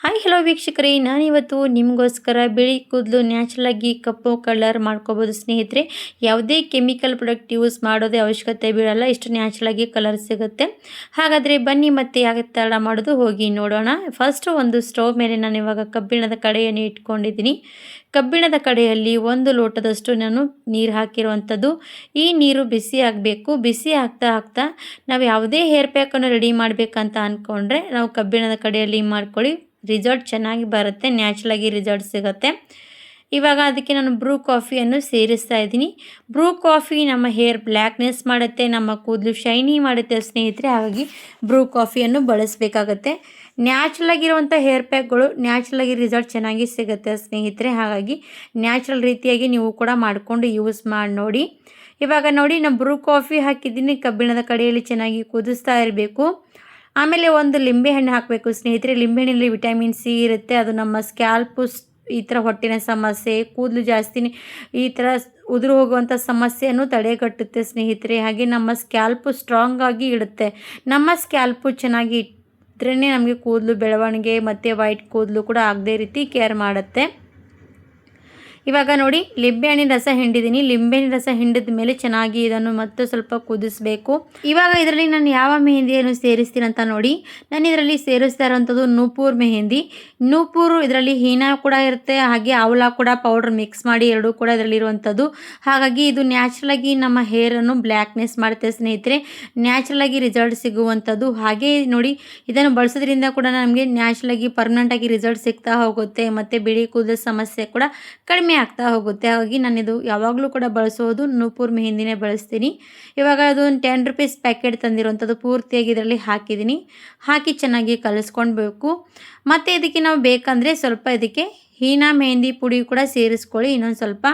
Hi hello ವೀಕ್ಷಕರೇ, ನಾನಿವತ್ತು ನಿಮಗೋಸ್ಕರ ಬಿಳಿ ಕೂದಲು ನ್ಯಾಚುರಲಾಗಿ ಕಪ್ಪು ಕಲರ್ ಮಾಡ್ಕೋಬೋದು ಸ್ನೇಹಿತರೆ. ಯಾವುದೇ ಕೆಮಿಕಲ್ ಪ್ರಾಡಕ್ಟ್ ಯೂಸ್ ಮಾಡೋದೇ ಅವಶ್ಯಕತೆ ಬೀಳಲ್ಲ, ಇಷ್ಟು ನ್ಯಾಚುರಲಾಗಿ ಕಲರ್ ಸಿಗುತ್ತೆ. ಹಾಗಾದರೆ ಬನ್ನಿ ಮತ್ತೆ ಯಾಕೆ ತಡ ಮಾಡೋದು, ಹೋಗಿ ನೋಡೋಣ. ಫಸ್ಟು ಒಂದು ಸ್ಟವ್ ಮೇಲೆ ನಾನು ಇವಾಗ ಕಬ್ಬಿಣದ ಕಡೆಯನ್ನು ಇಟ್ಕೊಂಡಿದ್ದೀನಿ. ಕಬ್ಬಿಣದ ಕಡೆಯಲ್ಲಿ 1 ಲೋಟದಷ್ಟು ನಾನು ನೀರು ಹಾಕಿರುವಂಥದ್ದು. ಈ ನೀರು ಬಿಸಿ ಆಗಬೇಕು. ಬಿಸಿ ಆಗ್ತಾ ಆಗ್ತಾ ನಾವು ಯಾವುದೇ ಹೇರ್ ಪ್ಯಾಕನ್ನು ರೆಡಿ ಮಾಡಬೇಕಂತ ಅಂದ್ಕೊಂಡ್ರೆ ನಾವು ಕಬ್ಬಿಣದ ಕಡೆಯಲ್ಲಿ ಮಾಡ್ಕೊಳ್ಳಿ, ರಿಸಲ್ಟ್ ಚೆನ್ನಾಗಿ ಬರುತ್ತೆ, ನ್ಯಾಚುರಲಾಗಿ ರಿಸಲ್ಟ್ ಸಿಗುತ್ತೆ. ಇವಾಗ ಅದಕ್ಕೆ ನಾನು ಬ್ರೂ ಕಾಫಿಯನ್ನು ಸೇರಿಸ್ತಾ ಇದ್ದೀನಿ. ಬ್ರೂ ಕಾಫಿ ನಮ್ಮ ಹೇರ್ ಬ್ಲ್ಯಾಕ್ನೆಸ್ ಮಾಡುತ್ತೆ, ನಮ್ಮ ಕೂದಲು ಶೈನಿ ಮಾಡುತ್ತೆ ಸ್ನೇಹಿತರೆ. ಹಾಗಾಗಿ ಬ್ರೂ ಕಾಫಿಯನ್ನು ಬಳಸಬೇಕಾಗತ್ತೆ. ನ್ಯಾಚುರಲಾಗಿರುವಂಥ ಹೇರ್ ಪ್ಯಾಕ್ಗಳು ನ್ಯಾಚುರಲಾಗಿ ರಿಸಲ್ಟ್ ಚೆನ್ನಾಗಿ ಸಿಗುತ್ತೆ ಸ್ನೇಹಿತರೆ. ಹಾಗಾಗಿ ನ್ಯಾಚುರಲ್ ರೀತಿಯಾಗಿ ನೀವು ಕೂಡ ಮಾಡಿಕೊಂಡು ಯೂಸ್ ಮಾಡಿ ನೋಡಿ. ಇವಾಗ ನೋಡಿ, ನಾನು ಬ್ರೂ ಕಾಫಿ ಹಾಕಿದ್ದೀನಿ. ಕಬ್ಬಿಣದ ಕಡೆಯಲ್ಲಿ ಚೆನ್ನಾಗಿ ಕುದಿಸ್ತಾ ಇರಬೇಕು. ಆಮೇಲೆ ಒಂದು ಲಿಂಬೆಹಣ್ಣು ಹಾಕಬೇಕು ಸ್ನೇಹಿತರೆ. ಲಿಂಬೆಹಣ್ಣಲ್ಲಿ ವಿಟಮಿನ್ ಸಿ ಇರುತ್ತೆ. ಅದು ನಮ್ಮ ಸ್ಕ್ಯಾಲ್ಪು ಈ ಥರ ಹೊಟ್ಟಿನ ಸಮಸ್ಯೆ, ಕೂದಲು ಜಾಸ್ತಿ ಈ ಥರ ಉದುರು ಹೋಗುವಂಥ ಸಮಸ್ಯೆಯನ್ನು ತಡೆಗಟ್ಟುತ್ತೆ ಸ್ನೇಹಿತರೆ. ಹಾಗೆ ನಮ್ಮ ಸ್ಕ್ಯಾಲ್ಪು ಸ್ಟ್ರಾಂಗ್ ಆಗಿ ಇಡುತ್ತೆ. ನಮ್ಮ ಸ್ಕ್ಯಾಲ್ಪು ಚೆನ್ನಾಗಿ ಇದ್ರೇ ನಮಗೆ ಕೂದಲು ಬೆಳವಣಿಗೆ ಮತ್ತು ವೈಟ್ ಕೂದಲು ಕೂಡ ಆಗದೇ ರೀತಿ ಕೇರ್ ಮಾಡುತ್ತೆ. ಇವಾಗ ನೋಡಿ, ಲಿಂಬೆಹಣ್ಣಿನ ರಸ ಹಿಂಡಿದ್ದೀನಿ. ಲಿಂಬೆಹಣ್ಣಿನ ರಸ ಹಿಂಡಿದ ಮೇಲೆ ಚೆನ್ನಾಗಿ ಇದನ್ನು ಮತ್ತೆ ಸ್ವಲ್ಪ ಕುದಿಸ್ಬೇಕು. ಇವಾಗ ಇದರಲ್ಲಿ ನಾನು ಯಾವ ಮೆಹಂದಿಯನ್ನು ಸೇರಿಸ್ತೀನಿ ಅಂತ ನೋಡಿ. ನಾನು ಇದರಲ್ಲಿ ಸೇರಿಸ್ತಾ ಇರೋವಂಥದ್ದು ನೂಪುರ್ ಮೆಹಂದಿ. ನೂಪುರು ಇದರಲ್ಲಿ ಹೀನಾ ಕೂಡ ಇರುತ್ತೆ, ಹಾಗೆ ಆವ್ಲಾ ಕೂಡ ಪೌಡ್ರ್ ಮಿಕ್ಸ್ ಮಾಡಿ ಎರಡೂ ಕೂಡ ಇದರಲ್ಲಿ ಇರುವಂಥದ್ದು. ಹಾಗಾಗಿ ಇದು ನ್ಯಾಚುರಲಾಗಿ ನಮ್ಮ ಹೇರನ್ನು ಬ್ಲ್ಯಾಕ್ನೆಸ್ ಮಾಡುತ್ತೆ ಸ್ನೇಹಿತರೆ. ನ್ಯಾಚುರಲಾಗಿ ರಿಸಲ್ಟ್ ಸಿಗುವಂಥದ್ದು. ಹಾಗೆ ನೋಡಿ, ಇದನ್ನು ಬಳಸೋದ್ರಿಂದ ಕೂಡ ನಮಗೆ ನ್ಯಾಚುರಲಾಗಿ ಪರ್ಮನೆಂಟಾಗಿ ರಿಸಲ್ಟ್ ಸಿಗ್ತಾ ಹೋಗುತ್ತೆ ಮತ್ತು ಬಿಳಿ ಕೂದಲ ಸಮಸ್ಯೆ ಕೂಡ ಕಡಿಮೆ ಆಗ್ತಾ ಹೋಗುತ್ತೆ. ಹಾಗಾಗಿ ನಾನು ಇದು ಯಾವಾಗಲೂ ಕೂಡ ಬಳಸೋದು ನೂಪುರ್ ಮೆಹಂದಿನೇ ಬಳಸ್ತೀನಿ. ಇವಾಗ ಅದು ಒಂದು 10 ರೂಪೀಸ್ ಪ್ಯಾಕೆಟ್ ತಂದಿರುವಂಥದ್ದು ಪೂರ್ತಿಯಾಗಿ ಇದರಲ್ಲಿ ಹಾಕಿದ್ದೀನಿ. ಹಾಕಿ ಚೆನ್ನಾಗಿ ಕಲಿಸ್ಕೊಳ್ಬೇಕು. ಮತ್ತು ಇದಕ್ಕೆ ನಾವು ಬೇಕಂದರೆ ಸ್ವಲ್ಪ ಇದಕ್ಕೆ ಹೀನಾ ಮೆಹಂದಿ ಪುಡಿ ಕೂಡ ಸೇರಿಸ್ಕೊಳ್ಳಿ ಇನ್ನೊಂದು ಸ್ವಲ್ಪ.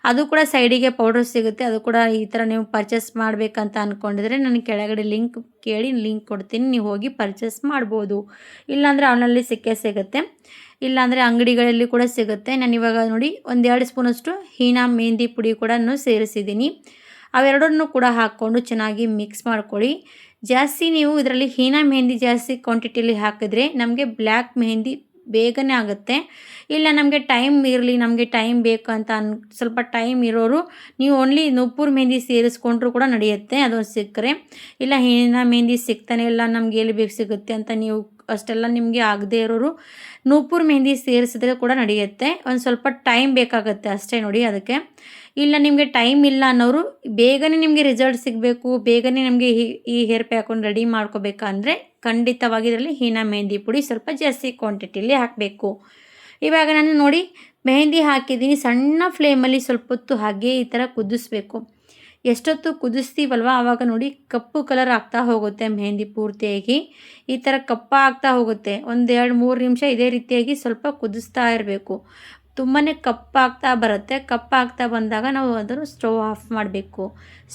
ಅದು ಕೂಡ ಸೈಡಿಗೆ ಪೌಡರ್ ಸಿಗುತ್ತೆ. ಅದು ಕೂಡ ಈ ಥರ ನೀವು ಪರ್ಚೇಸ್ ಮಾಡಬೇಕಂತ ಅಂದ್ಕೊಂಡಿದ್ರೆ ನಾನು ಕೆಳಗಡೆ ಲಿಂಕ್ ಕೇಳಿ ಲಿಂಕ್ ಕೊಡ್ತೀನಿ, ನೀವು ಹೋಗಿ ಪರ್ಚೇಸ್ ಮಾಡ್ಬೋದು. ಇಲ್ಲಾಂದರೆ ಆನ್ಲೈನಲ್ಲಿ ಸಿಗುತ್ತೆ, ಇಲ್ಲಾಂದರೆ ಅಂಗಡಿಗಳಲ್ಲಿ ಕೂಡ ಸಿಗುತ್ತೆ. ನಾನು ಇವಾಗ ನೋಡಿ 1-2 ಸ್ಪೂನಷ್ಟು ಹೀನಾ ಮೆಹಂದಿ ಪುಡಿ ಕೂಡ ಸೇರಿಸಿದ್ದೀನಿ. ಅವೆರಡನ್ನು ಕೂಡ ಹಾಕ್ಕೊಂಡು ಚೆನ್ನಾಗಿ ಮಿಕ್ಸ್ ಮಾಡ್ಕೊಳ್ಳಿ. ಜಾಸ್ತಿ ನೀವು ಇದರಲ್ಲಿ ಹೀನಾ ಮೆಹಂದಿ ಜಾಸ್ತಿ ಕ್ವಾಂಟಿಟಿಯಲ್ಲಿ ಹಾಕಿದ್ರೆ ನಮಗೆ ಬ್ಲ್ಯಾಕ್ ಮೆಹಂದಿ ಬೇಗನೆ ಆಗುತ್ತೆ. ಇಲ್ಲ ನಮಗೆ ಟೈಮ್ ಇರಲಿ, ನಮಗೆ ಟೈಮ್ ಬೇಕು ಅಂತ ಸ್ವಲ್ಪ ಟೈಮ್ ಇರೋರು ನೀವು ಓನ್ಲಿ ನೂಪುರ್ ಮೆಹಂದಿ ಸೇರಿಸ್ಕೊಂಡ್ರೂ ಕೂಡ ನಡೆಯುತ್ತೆ. ಅದೊಂದು ಸಿಕ್ಕರೆ. ಇಲ್ಲ ಹೀನಾ ಮೆಹಂದಿ ಸಿಗ್ತಾನೆ ಇಲ್ಲ, ನಮ್ಗೆ ಎಲ್ಲಿ ಬೇಕು ಸಿಗುತ್ತೆ ಅಂತ ನೀವು ಅಷ್ಟೆಲ್ಲ ನಿಮಗೆ ಆಗದೆ ಇರೋರು ನೂಪುರ್ ಮೆಹಂದಿ ಸೇರಿಸಿದ್ರೆ ಕೂಡ ನಡೆಯುತ್ತೆ. ಒಂದು ಸ್ವಲ್ಪ ಟೈಮ್ ಬೇಕಾಗುತ್ತೆ ಅಷ್ಟೇ ನೋಡಿ ಅದಕ್ಕೆ. ಇಲ್ಲ ನಿಮಗೆ ಟೈಮ್ ಇಲ್ಲ ಅನ್ನೋರು, ಬೇಗನೆ ನಿಮಗೆ ರಿಸಲ್ಟ್ ಸಿಗಬೇಕು, ಬೇಗನೆ ನಿಮಗೆ ಈ ಹೇರ್ ಪ್ಯಾಕನ್ನು ರೆಡಿ ಮಾಡ್ಕೋಬೇಕಂದ್ರೆ ಖಂಡಿತವಾಗಿ ಇದರಲ್ಲಿ ಹೀನಾ ಮೆಹಂದಿ ಪುಡಿ ಸ್ವಲ್ಪ ಜಾಸ್ತಿ ಕ್ವಾಂಟಿಟಿಯಲ್ಲಿ ಹಾಕಬೇಕು. ಇವಾಗ ನಾನು ನೋಡಿ ಮೆಹಂದಿ ಹಾಕಿದ್ದೀನಿ. ಸಣ್ಣ ಫ್ಲೇಮಲ್ಲಿ ಸ್ವಲ್ಪ ಹೊತ್ತು ಹಾಗೆ ಈ ಥರ ಕುದಿಸ್ಬೇಕು. ಎಷ್ಟೊತ್ತು ಕುದಿಸ್ತೀವಲ್ವ ಆವಾಗ ನೋಡಿ ಕಪ್ಪು ಕಲರ್ ಆಗ್ತಾ ಹೋಗುತ್ತೆ ಮೆಹಂದಿ ಪೂರ್ತಿಯಾಗಿ. ಈ ಥರ ಕಪ್ಪ ಆಗ್ತಾ ಹೋಗುತ್ತೆ. 1-2-3 ನಿಮಿಷ ಇದೇ ರೀತಿಯಾಗಿ ಸ್ವಲ್ಪ ಕುದಿಸ್ತಾ ಇರಬೇಕು. ತುಂಬಾ ಕಪ್ಪಾಗ್ತಾ ಬರುತ್ತೆ. ಕಪ್ಪಾಗ್ತಾ ಬಂದಾಗ ನಾವು ಅದನ್ನು ಸ್ಟವ್ ಆಫ್ ಮಾಡಬೇಕು.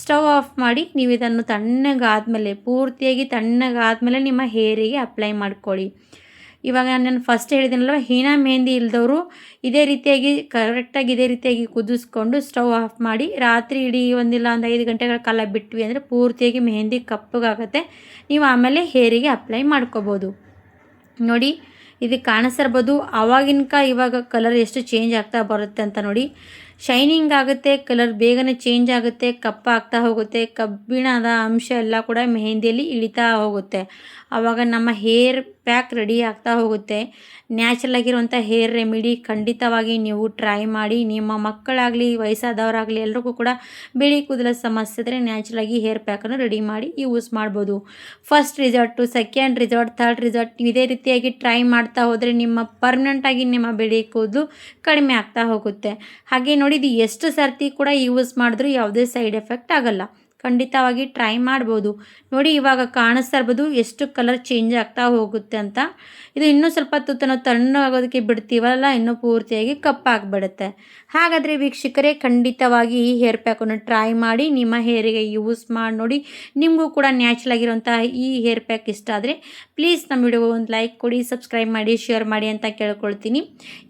ಸ್ಟವ್ ಆಫ್ ಮಾಡಿ ನೀವು ಇದನ್ನು ತಣ್ಣಗಾದ್ಮೇಲೆ, ಪೂರ್ತಿಯಾಗಿ ತಣ್ಣಗಾದ್ಮೇಲೆ ನಿಮ್ಮ ಹೇರಿಗೆ ಅಪ್ಲೈ ಮಾಡ್ಕೊಳ್ಳಿ. ಇವಾಗ ನಾನು ಫಸ್ಟ್ ಹೇಳಿದ್ದೀನಲ್ವ, ಹೀನಾ ಮೆಹಂದಿ ಇಲ್ದವರು ಇದೇ ರೀತಿಯಾಗಿ ಕರೆಕ್ಟಾಗಿ ಇದೇ ರೀತಿಯಾಗಿ ಕುದಿಸ್ಕೊಂಡು ಸ್ಟವ್ ಆಫ್ ಮಾಡಿ ರಾತ್ರಿ ಇಡೀ ಒಂದಿಲ್ಲ ಒಂದು 5 ಗಂಟೆಗಳ ಕಾಲ ಬಿಟ್ವಿ ಅಂದರೆ ಪೂರ್ತಿಯಾಗಿ ಮೆಹಂದಿ ಕಪ್ಪಗಾಗುತ್ತೆ. ನೀವು ಆಮೇಲೆ ಹೇರಿಗೆ ಅಪ್ಲೈ ಮಾಡ್ಕೋಬೋದು. ನೋಡಿ ಇದು ಕಾಣಿಸ್ತಿರ್ಬೋದು, ಇವಾಗ ಕಲರ್ ಎಷ್ಟು ಚೇಂಜ್ ಆಗ್ತಾ ಬರುತ್ತೆ ಅಂತ ನೋಡಿ. ಶೈನಿಂಗ್ ಆಗುತ್ತೆ, ಕಲರ್ ಬೇಗನೆ ಚೇಂಜ್ ಆಗುತ್ತೆ, ಕಪ್ಪ ಆಗ್ತಾ ಹೋಗುತ್ತೆ. ಕಬ್ಬಿಣದ ಅಂಶ ಎಲ್ಲ ಕೂಡ ಮೆಹಂದಿಯಲ್ಲಿ ಇಳಿತಾ ಹೋಗುತ್ತೆ. ಆವಾಗ ನಮ್ಮ ಹೇರ್ ಪ್ಯಾಕ್ ರೆಡಿ ಆಗ್ತಾ ಹೋಗುತ್ತೆ. ನ್ಯಾಚುರಲ್ ಆಗಿರುವಂಥ ಹೇರ್ ರೆಮಿಡಿ ಖಂಡಿತವಾಗಿ ನೀವು ಟ್ರೈ ಮಾಡಿ. ನಿಮ್ಮ ಮಕ್ಕಳಾಗಲಿ ವಯಸ್ಸಾದವರಾಗಲಿ ಎಲ್ರಿಗೂ ಕೂಡ ಬಿಳಿ ಕೂದಲ ಸಮಸ್ಯೆ ಇದ್ದರೆ ನ್ಯಾಚುರಲಾಗಿ ಹೇರ್ ಪ್ಯಾಕನ್ನು ರೆಡಿ ಮಾಡಿ ಯೂಸ್ ಮಾಡ್ಬೋದು. First result, second result, third result ಇದೇ ರೀತಿಯಾಗಿ ಟ್ರೈ ಮಾಡ್ತಾ ಹೋದರೆ ನಿಮ್ಮ ಪರ್ಮನೆಂಟಾಗಿ ನಿಮ್ಮ ಬಿಳಿ ಕೂದಲು ಕಡಿಮೆ ಆಗ್ತಾ ಹೋಗುತ್ತೆ. ಹಾಗೆ ನೋಡಿ, ಇದು ಎಷ್ಟು ಸರ್ತಿ ಕೂಡ ಯೂಸ್ ಮಾಡಿದ್ರೂ ಯಾವುದೇ ಸೈಡ್ ಎಫೆಕ್ಟ್ ಆಗಲ್ಲ. ಖಂಡಿತವಾಗಿ ಟ್ರೈ ಮಾಡ್ಬೋದು. ನೋಡಿ ಇವಾಗ ಕಾಣಿಸ್ತಾ ಇರ್ಬೋದು ಎಷ್ಟು ಕಲರ್ ಚೇಂಜ್ ಆಗ್ತಾ ಹೋಗುತ್ತೆ ಅಂತ. ಇದು ಇನ್ನೂ ಸ್ವಲ್ಪ ಹೊತ್ತು ನಾವು ತಣ್ಣಗಾಗೋದಕ್ಕೆ ಬಿಡ್ತೀವಲ್ಲ, ಇನ್ನೂ ಪೂರ್ತಿಯಾಗಿ ಕಪ್ಪಾಗಿಬಿಡುತ್ತೆ. ಹಾಗಾದರೆ ವೀಕ್ಷಕರೇ, ಖಂಡಿತವಾಗಿ ಈ ಹೇರ್ ಪ್ಯಾಕನ್ನು ಟ್ರೈ ಮಾಡಿ ನಿಮ್ಮ ಹೇರಿಗೆ ಯೂಸ್ ಮಾಡಿ ನೋಡಿ. ನಿಮಗೂ ಕೂಡ ನ್ಯಾಚುರಲ್ ಆಗಿರುವಂತಹ ಈ ಹೇರ್ ಪ್ಯಾಕ್ ಇಷ್ಟ ಆದರೆ ಪ್ಲೀಸ್ ನಮ್ಮ ವಿಡಿಯೋಗೆ ಒಂದು ಲೈಕ್ ಕೊಡಿ, ಸಬ್ಸ್ಕ್ರೈಬ್ ಮಾಡಿ, ಶೇರ್ ಮಾಡಿ ಅಂತ ಕೇಳ್ಕೊಳ್ತೀನಿ.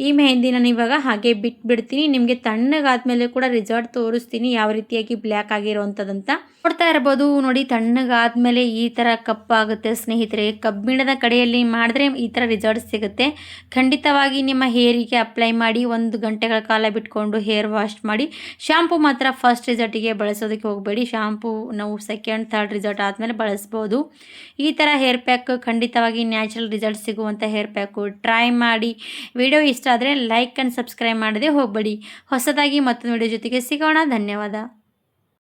ಈ ಮೆಹಂದಿ ನಾನು ಇವಾಗ ಹಾಗೆ ಬಿಟ್ಬಿಡ್ತೀನಿ. ನಿಮಗೆ ತಣ್ಣಗಾದ್ಮೇಲೆ ಕೂಡ ರಿಸಲ್ಟ್ ತೋರಿಸ್ತೀನಿ ಯಾವ ರೀತಿಯಾಗಿ ಬ್ಲ್ಯಾಕ್ ಆಗಿರೋವಂಥದ್ದಂತ. ನೋಡ್ತಾ ಇರ್ಬೋದು ನೋಡಿ, ತಣ್ಣಗಾದ್ಮೇಲೆ ಈ ಥರ ಕಪ್ಪಾಗುತ್ತೆ ಸ್ನೇಹಿತರೆ. ಕಬ್ಬಿಣದ ಕಡೆಯಲ್ಲಿ ಮಾಡಿದ್ರೆ ಈ ಥರ ರಿಸಲ್ಟ್ ಸಿಗುತ್ತೆ. ಖಂಡಿತವಾಗಿ ನಿಮ್ಮ ಹೇರಿಗೆ ಅಪ್ಲೈ ಮಾಡಿ 1 ಗಂಟೆಗಳ ಕಾಲ ಬಿಟ್ಕೊಂಡು ಹೇರ್ ವಾಶ್ ಮಾಡಿ. ಶಾಂಪೂ ಮಾತ್ರ ಫಸ್ಟ್ ರಿಸಲ್ಟಿಗೆ ಬಳಸೋದಕ್ಕೆ ಹೋಗಬೇಡಿ. ಶಾಂಪೂ ನಾವು ಸೆಕೆಂಡ್ ಥರ್ಡ್ ರಿಸಲ್ಟ್ ಆದಮೇಲೆ ಬಳಸ್ಬೋದು. ಈ ಥರ ಹೇರ್ ಪ್ಯಾಕ್ ಖಂಡಿತವಾಗಿ ನ್ಯಾಚುರಲ್ ರಿಸಲ್ಟ್ ಸಿಗುವಂಥ ಹೇರ್ ಪ್ಯಾಕು ಟ್ರೈ ಮಾಡಿ. ವಿಡಿಯೋ ಇಷ್ಟ ಆದರೆ ಲೈಕ್ ಆ್ಯಂಡ್ ಸಬ್ಸ್ಕ್ರೈಬ್ ಮಾಡದೆ ಹೋಗಬೇಡಿ. ಹೊಸದಾಗಿ ಮತ್ತೊಂದು ವಿಡಿಯೋ ಜೊತೆಗೆ ಸಿಗೋಣ. ಧನ್ಯವಾದ.